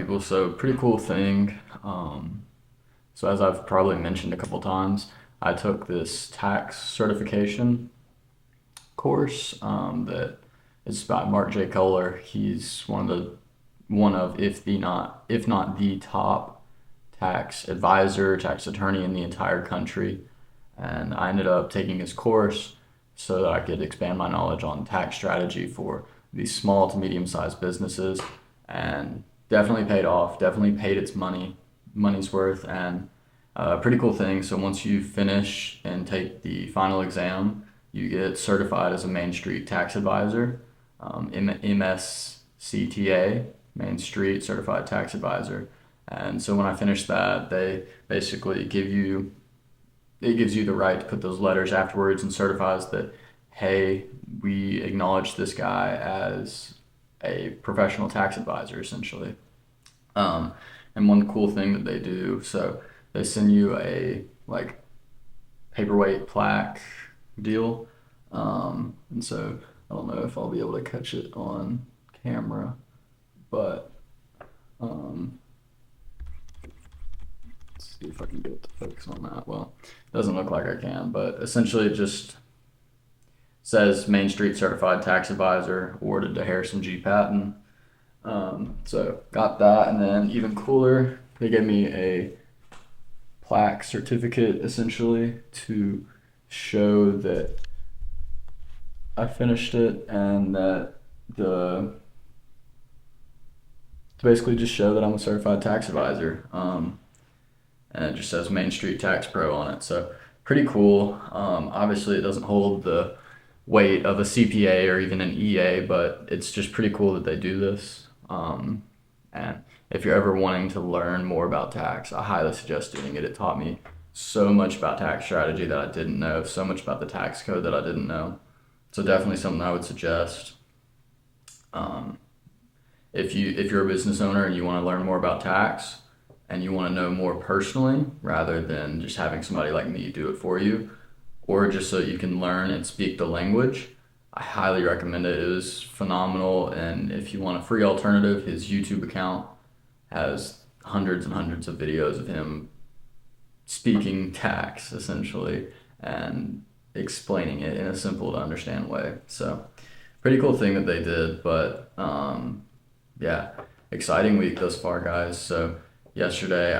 people. So pretty cool thing. So as I've probably mentioned a couple times, I took this tax certification course that is by Mark J. Kohler. He's one of if not the top tax advisor, tax attorney in the entire country. And I ended up taking his course so that I could expand my knowledge on tax strategy for these small to medium sized businesses, and definitely paid off. Definitely paid its money's worth, and a pretty cool thing. So once you finish and take the final exam, you get certified as a Main Street tax advisor, MSCTA, Main Street Certified Tax Advisor. And so when I finished that, they basically it gives you the right to put those letters afterwards and certifies that, hey, we acknowledge this guy as a professional tax advisor, essentially. Um, and one cool thing that they do, so they send you a like paperweight plaque deal. And so I don't know if I'll be able to catch it on camera, but um, let's see if I can get the focus on that. Well, it doesn't look like I can, but essentially it just says Main Street Certified Tax Advisor awarded to Harrison G. Patton. So got that, and then even cooler, they gave me a plaque certificate essentially to show that I finished it, and that the to basically just show that I'm a certified tax advisor. And it just says Main Street Tax Pro on it. So pretty cool. Obviously, it doesn't hold the weight of a CPA or even an EA, but it's just pretty cool that they do this. And if you're ever wanting to learn more about tax, I highly suggest doing it. It taught me so much about tax strategy that I didn't know, so much about the tax code that I didn't know. So definitely something I would suggest. Um, if you're a business owner and you want to learn more about tax and you want to know more personally rather than just having somebody like me do it for you, or just so you can learn and speak the language, I highly recommend it. It was phenomenal. And if you want a free alternative, his YouTube account has hundreds and hundreds of videos of him speaking tax essentially and explaining it in a simple to understand way. So pretty cool thing that they did, but yeah, exciting week thus far, guys. So yesterday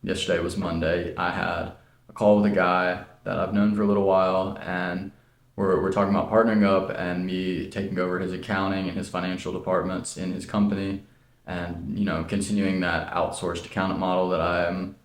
was Monday. I had a call with a guy that I've known for a little while, and we're talking about partnering up and me taking over his accounting and his financial departments in his company, and continuing that outsourced accountant model that I'm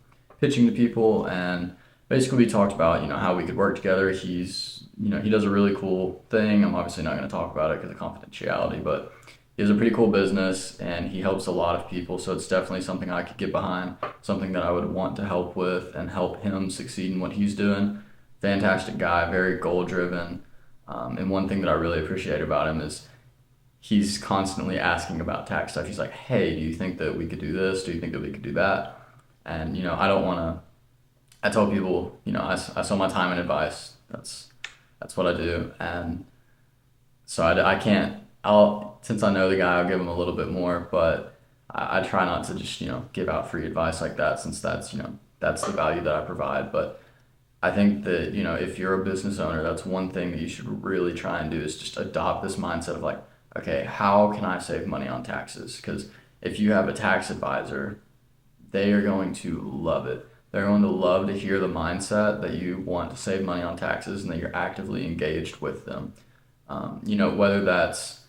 pitching to people. And basically we talked about how we could work together. He does a really cool thing. I'm obviously not going to talk about it because of confidentiality, but he has a pretty cool business and he helps a lot of people. So it's definitely something I could get behind, something that I would want to help with and help him succeed in what he's doing. Fantastic guy, very goal driven. And one thing that I really appreciate about him is he's constantly asking about tax stuff. He's like, hey, do you think that we could do this? Do you think that we could do that? And I don't want to. I tell people, I sell my time and advice. That's what I do. And so I can't. I'll since I know the guy, I'll give him a little bit more, but I try not to just give out free advice like that, since that's the value that I provide. But I think that if you're a business owner, that's one thing that you should really try and do, is just adopt this mindset of like, okay, how can I save money on taxes? Because if you have a tax advisor, they are going to love it. They're going to love to hear the mindset that you want to save money on taxes and that you're actively engaged with them. Whether that's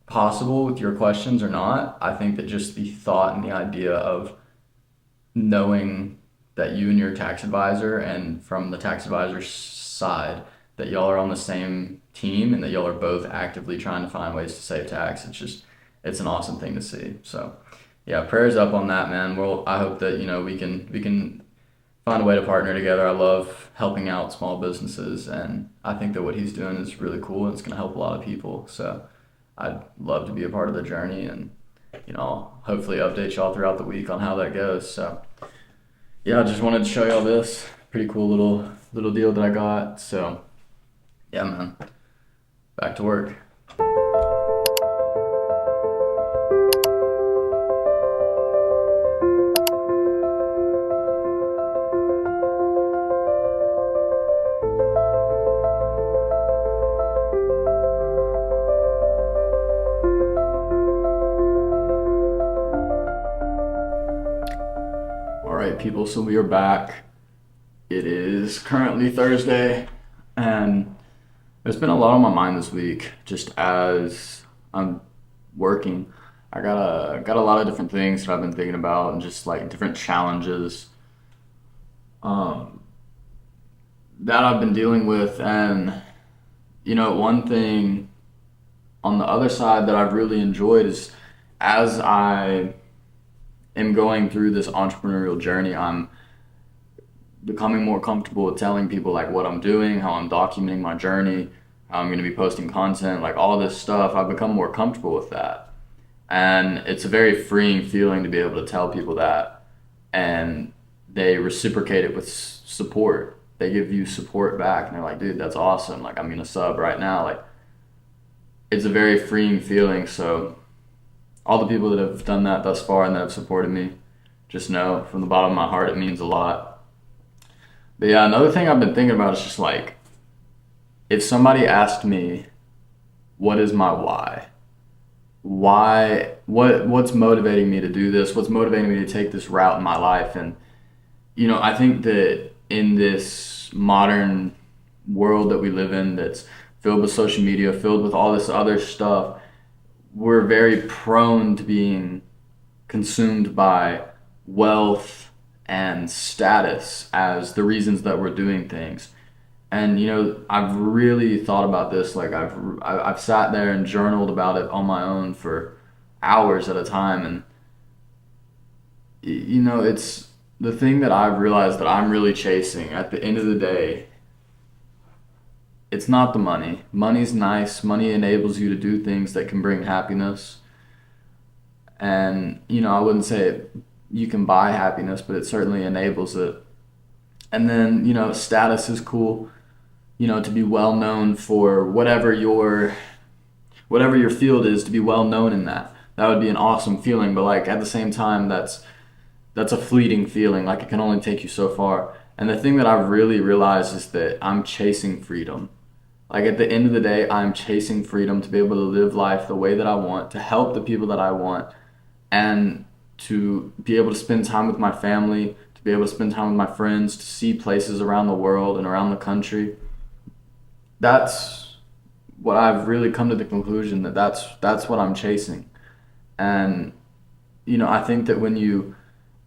possible with your questions or not, I think that just the thought and the idea of knowing that you and your tax advisor, and from the tax advisor's side, that y'all are on the same team and that y'all are both actively trying to find ways to save tax, it's an awesome thing to see. So yeah, prayers up on that, man. Well, I hope that we can find a way to partner together. I love helping out small businesses, and I think that what he's doing is really cool and it's going to help a lot of people. So I'd love to be a part of the journey, and I'll hopefully update y'all throughout the week on how that goes. So yeah, I just wanted to show y'all this pretty cool little deal that I got. So yeah, man, back to work. people, so we are back. It is currently Thursday, and there's been a lot on my mind this week, just as I'm working. I got a lot of different things that I've been thinking about, and just like different challenges um, that I've been dealing with. And one thing on the other side that I've really enjoyed is as I am going through this entrepreneurial journey, I'm becoming more comfortable with telling people like what I'm doing, how I'm documenting my journey, how I'm going to be posting content, like all this stuff. I've become more comfortable with that. And it's a very freeing feeling to be able to tell people that, and they reciprocate it with support. They give you support back, and they're like, dude, that's awesome. Like, I'm going to sub right now. Like, it's a very freeing feeling. So all the people that have done that thus far and that have supported me, just know from the bottom of my heart, it means a lot. But yeah, another thing I've been thinking about is just like, if somebody asked me, what is my what's motivating me to do this? What's motivating me to take this route in my life? And, I think that in this modern world that we live in, that's filled with social media, filled with all this other stuff, we're very prone to being consumed by wealth and status as the reasons that we're doing things. And I've really thought about this. Like I've sat there and journaled about it on my own for hours at a time. And it's the thing that I've realized that I'm really chasing at the end of the day. It's not the money. Money's nice. Money enables you to do things that can bring happiness. And, I wouldn't say you can buy happiness, but it certainly enables it. And then, status is cool, to be well known for whatever your field is, to be well known in that. That would be an awesome feeling, but like at the same time, that's a fleeting feeling. Like it can only take you so far. And the thing that I've really realized is that I'm chasing freedom. Like at the end of the day, I'm chasing freedom to be able to live life the way that I want, to help the people that I want, and to be able to spend time with my family, to be able to spend time with my friends, to see places around the world and around the country. That's what I've really come to the conclusion that's what I'm chasing. And I think that when you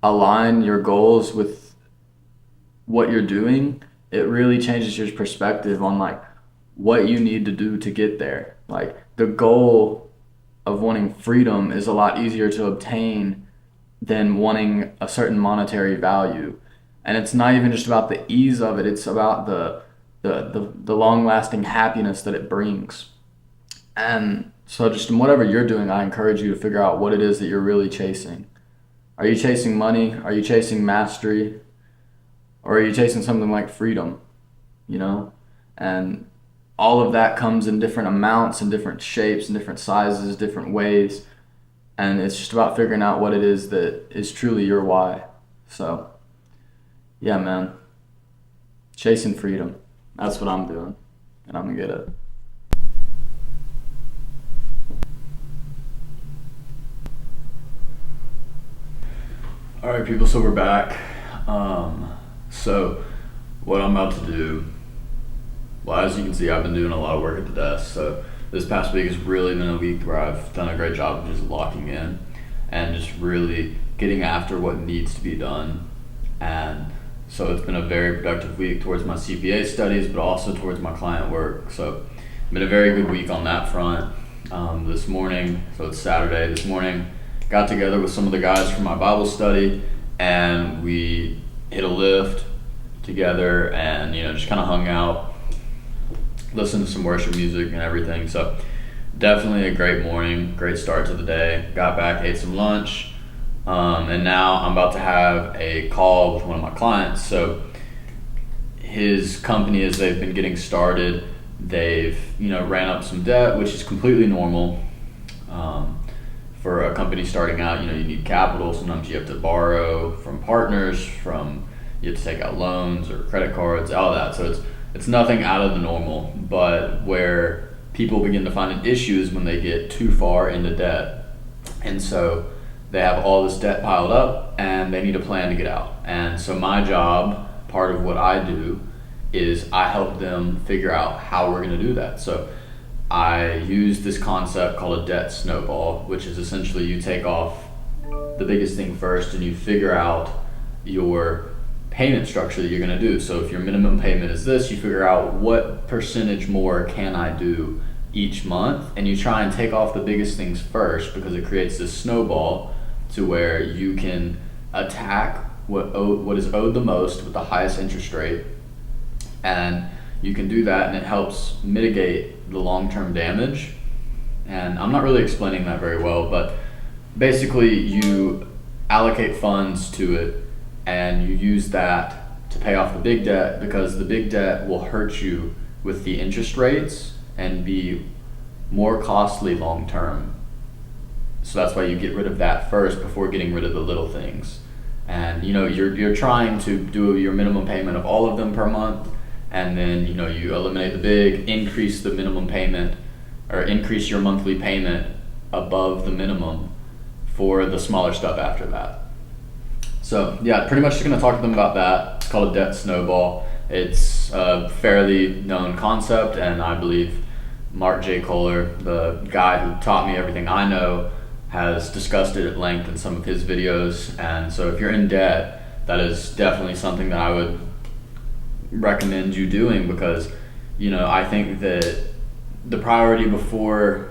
align your goals with what you're doing, it really changes your perspective on like what you need to do to get there. Like the goal of wanting freedom is a lot easier to obtain than wanting a certain monetary value. And it's not even just about the ease of it, it's about the long lasting happiness that it brings. And so just in whatever you're doing, I encourage you to figure out what it is that you're really chasing. Are you chasing money? Are you chasing mastery? Or are you chasing something like freedom? And all of that comes in different amounts and different shapes and different sizes, different ways. And it's just about figuring out what it is that is truly your why. So, yeah, man. Chasing freedom. That's what I'm doing. And I'm going to get it. All right, people, so we're back. So what I'm about to do, well, as you can see, I've been doing a lot of work at the desk. So this past week has really been a week where I've done a great job of just locking in and just really getting after what needs to be done. And so it's been a very productive week towards my CPA studies, but also towards my client work. So it's been a very good week on that front. This morning, so it's Saturday, this morning, got together with some of the guys from my Bible study, and we hit a lift together and just kind of hung out, listened to some worship music and everything. So definitely a great morning, great start to the day. Got back, ate some lunch, and now I'm about to have a call with one of my clients. So his company, as they've been getting started, they've ran up some debt, which is completely normal. For a company starting out, you need capital. Sometimes you have to borrow from partners, you have to take out loans or credit cards, all that. So it's nothing out of the normal. But where people begin to find an issue is when they get too far into debt. And so they have all this debt piled up and they need a plan to get out. And so my job, part of what I do, is I help them figure out how we're going to do that. So I use this concept called a debt snowball, which is essentially you take off the biggest thing first and you figure out your payment structure that you're going to do. So if your minimum payment is this, you figure out what percentage more can I do each month, and you try and take off the biggest things first, because it creates this snowball to where you can attack what is owed the most with the highest interest rate, and you can do that, and it helps mitigate the long-term damage. And I'm not really explaining that very well, but basically you allocate funds to it and you use that to pay off the big debt, because the big debt will hurt you with the interest rates and be more costly long term. So that's why you get rid of that first before getting rid of the little things. And you're trying to do your minimum payment of all of them per month, and then you eliminate the big, increase the minimum payment, or increase your monthly payment above the minimum for the smaller stuff after that. So yeah, pretty much just gonna talk to them about that. It's called a debt snowball. It's a fairly known concept, and I believe Mark J. Kohler, the guy who taught me everything I know, has discussed it at length in some of his videos. And so if you're in debt, that is definitely something that I would recommend you doing, because I think that the priority before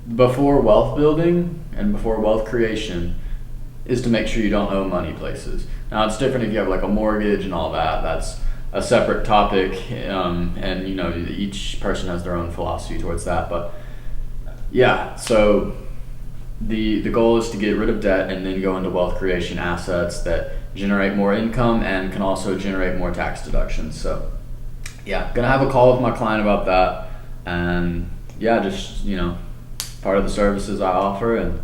wealth building and before wealth creation is to make sure you don't owe money places. Now it's different if you have like a mortgage and all that. That's a separate topic, and each person has their own philosophy towards that. But yeah, so the goal is to get rid of debt and then go into wealth creation assets that generate more income and can also generate more tax deductions. So yeah, gonna have a call with my client about that, and yeah, just part of the services I offer, and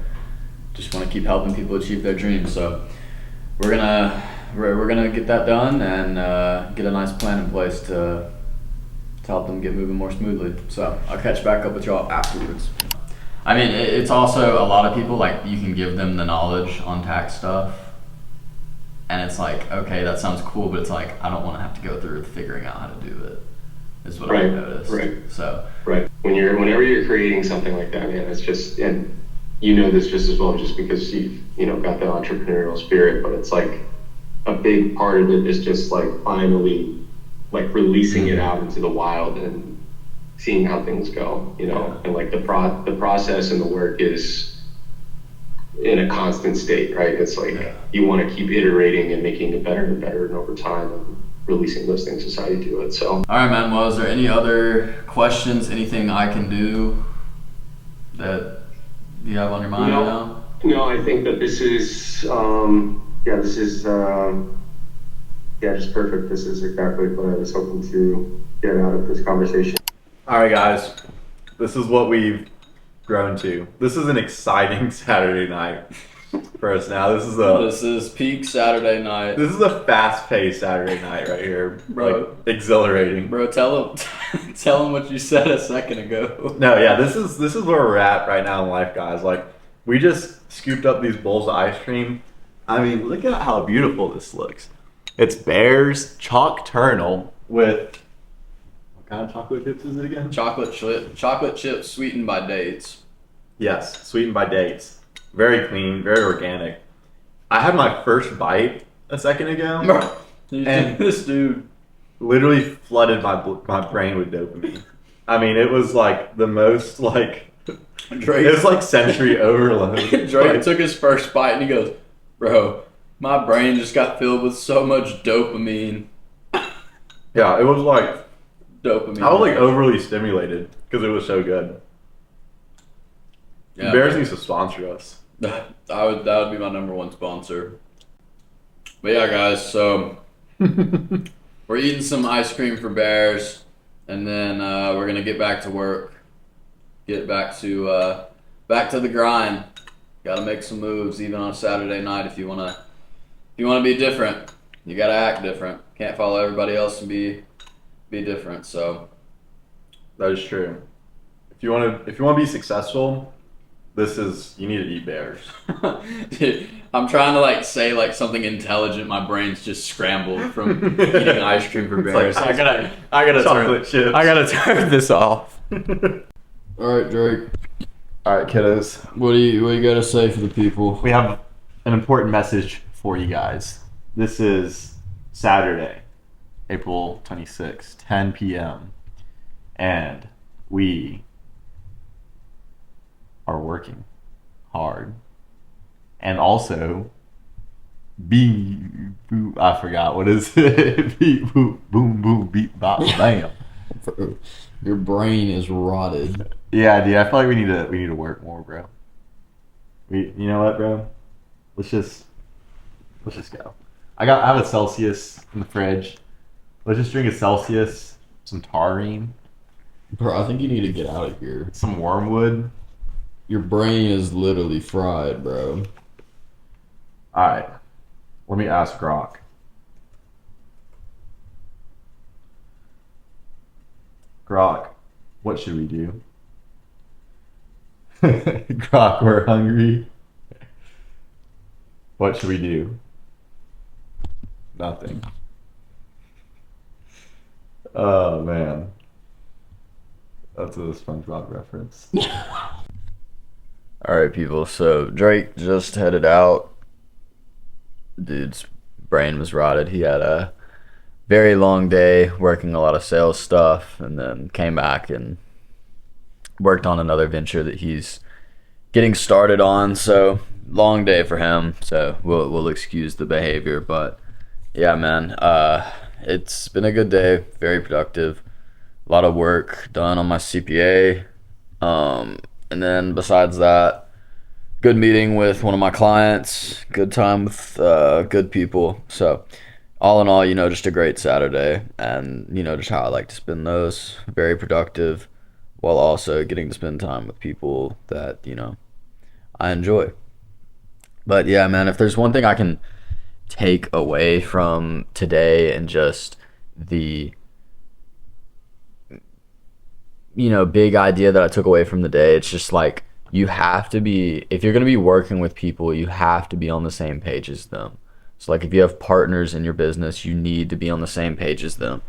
just want to keep helping people achieve their dreams. So we're gonna get that done and get a nice plan in place to help them get moving more smoothly. So I'll catch back up with y'all afterwards. I mean, it's also a lot of people, like, you can give them the knowledge on tax stuff, and it's like, okay, that sounds cool, but it's like, I don't want to have to go through figuring out how to do it, is what I've noticed. Right. So Whenever you're creating something like that, man, it's just, and this just as well, just because you've got the entrepreneurial spirit, but it's like a big part of it is just like finally like releasing it out into the wild and seeing how things go, and like the process and the work is in a constant state, right? It's like you want to keep iterating and making it better and better, and over time and releasing those things is how you do it. So all right, man. Well, is there any other questions, anything I can do that you have on your mind right now? No, I think that this is just perfect. This is exactly what I was hoping to get out of this conversation. All right, guys, this is what we've grown to. This is an exciting Saturday night for us now. This is peak Saturday night. This is a fast-paced Saturday night right here, bro. Like, exhilarating. Bro, tell them what you said a second ago. No, yeah, this is where we're at right now in life, guys. Like, we just scooped up these bowls of ice cream. I mean, look at how beautiful this looks. It's Bear's Chalkternal with, what kind of chocolate chips is it again? Chocolate chips sweetened by dates. Yes, sweetened by dates. Very clean, very organic. I had my first bite a second ago, and this dude literally flooded my brain with dopamine. I mean, it was like the most like Drake. It was like sensory overload. Drake took his first bite and he goes, "Bro, my brain just got filled with so much dopamine." Yeah, it was like dopamine. I was like overly stimulated because it was so good. Yeah, Bears needs to sponsor us. That would be my number one sponsor. But yeah, guys, so we're eating some ice cream for Bears, and then we're gonna get back to work. Get back to the grind. Got to make some moves even on a Saturday night if you wanna be different. You gotta act different. Can't follow everybody else and be different. So that is true. If you wanna be successful, You need to eat bears. Dude, I'm trying to like say like something intelligent. My brain's just scrambled from eating ice cream for It's bears. like I gotta chocolate chips. I gotta turn this off. All right, Drake. All right, kiddos. What do you gotta say for the people? We have an important message for you guys. This is Saturday, April 26th, 10 p.m. And we are working hard. And also, I forgot, what is it? Beep, boop, boom, boom, beep, bop, bam. Your brain is rotted. Yeah, dude, I feel like we need to work more, bro. You know what, bro? Let's just go. I have a Celsius in the fridge. Let's just drink a Celsius, some taurine, Bro, I think you need to get out of here. some wormwood. Your brain is literally fried, bro. All right, let me ask Grok. Grok, what should we do? Grok, we're hungry. What should we do? Nothing. Oh man, that's a SpongeBob reference. All right, people. So Drake just headed out. Dude's brain was rotted. He had a very long day working a lot of sales stuff, and then came back and worked on another venture that he's getting started on. So long day for him. So we'll excuse the behavior, but yeah, man. It's been a good day. Very productive. A lot of work done on my CPA. And then besides that, good meeting with one of my clients, good time with good people. So all in all, just a great Saturday, and just how I like to spend those. Very productive, while also getting to spend time with people that I enjoy. But yeah, man, if there's one thing I can take away from today and just the big idea that I took away from the day, it's just like, you have to be, if you're going to be working with people, you have to be on the same page as them. So like, if you have partners in your business, you need to be on the same page as them.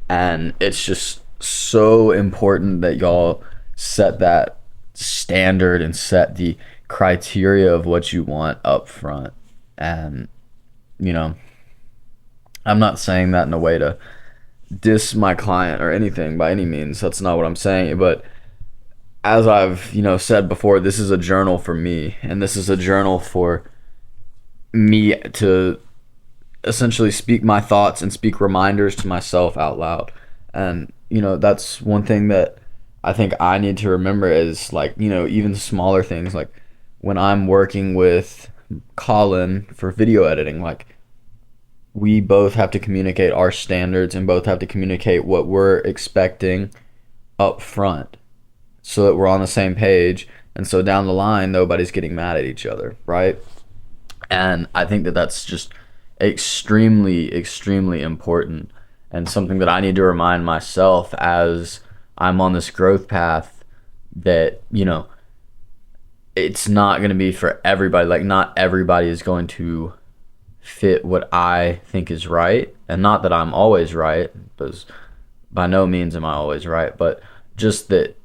And it's just so important that y'all set that standard and set the criteria of what you want up front. And I'm not saying that in a way to diss my client or anything by any means. That's not what I'm saying. But as I've said before, this is a journal for me, and this is a journal for me to essentially speak my thoughts and speak reminders to myself out loud. And that's one thing that I think I need to remember, is like, even smaller things, like when I'm working with Colin for video editing, like, we both have to communicate our standards and both have to communicate what we're expecting up front, so that we're on the same page, and so down the line nobody's getting mad at each other, right? And I think that that's just extremely important, and something that I need to remind myself as I'm on this growth path, that it's not going to be for everybody. Like, not everybody is going to fit what I think is right, and not that I'm always right, because by no means am I always right, but just that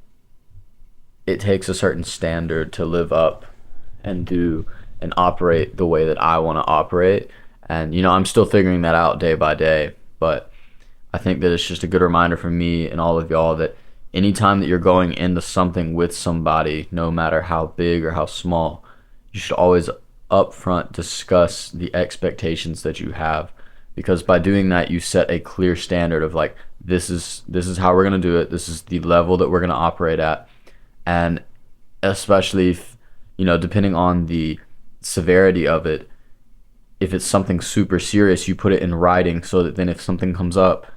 it takes a certain standard to live up and do and operate the way that I want to operate. And I'm still figuring that out day by day, but I think that it's just a good reminder for me and all of y'all that anytime that you're going into something with somebody, no matter how big or how small, you should always upfront discuss the expectations that you have, because by doing that, you set a clear standard of like, this is how we're going to do it, this is the level that we're going to operate at. And especially if, depending on the severity of it, if it's something super serious, you put it in writing, so that then if something comes up,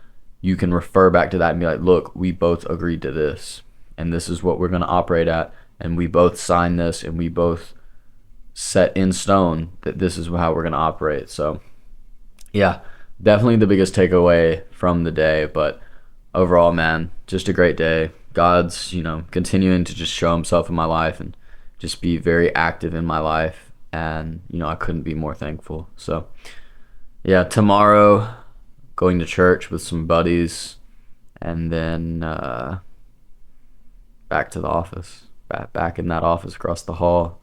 you can refer back to that and be like, look, we both agreed to this, and this is what we're going to operate at, and we both signed this, and we both set in stone that this is how we're going to operate. So yeah, definitely the biggest takeaway from the day. But overall, man, just a great day. God's continuing to just show himself in my life and just be very active in my life, and I couldn't be more thankful. So yeah, tomorrow going to church with some buddies, and then back to the office, back in that office across the hall,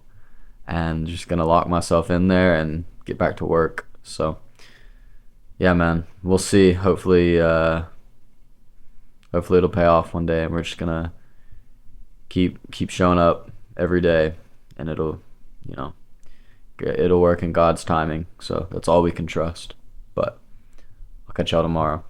and just gonna lock myself in there and get back to work. So yeah, man, we'll see. Hopefully it'll pay off one day, and we're just gonna keep showing up every day, and you know it'll work in God's timing. So that's all we can trust. But I'll catch y'all tomorrow.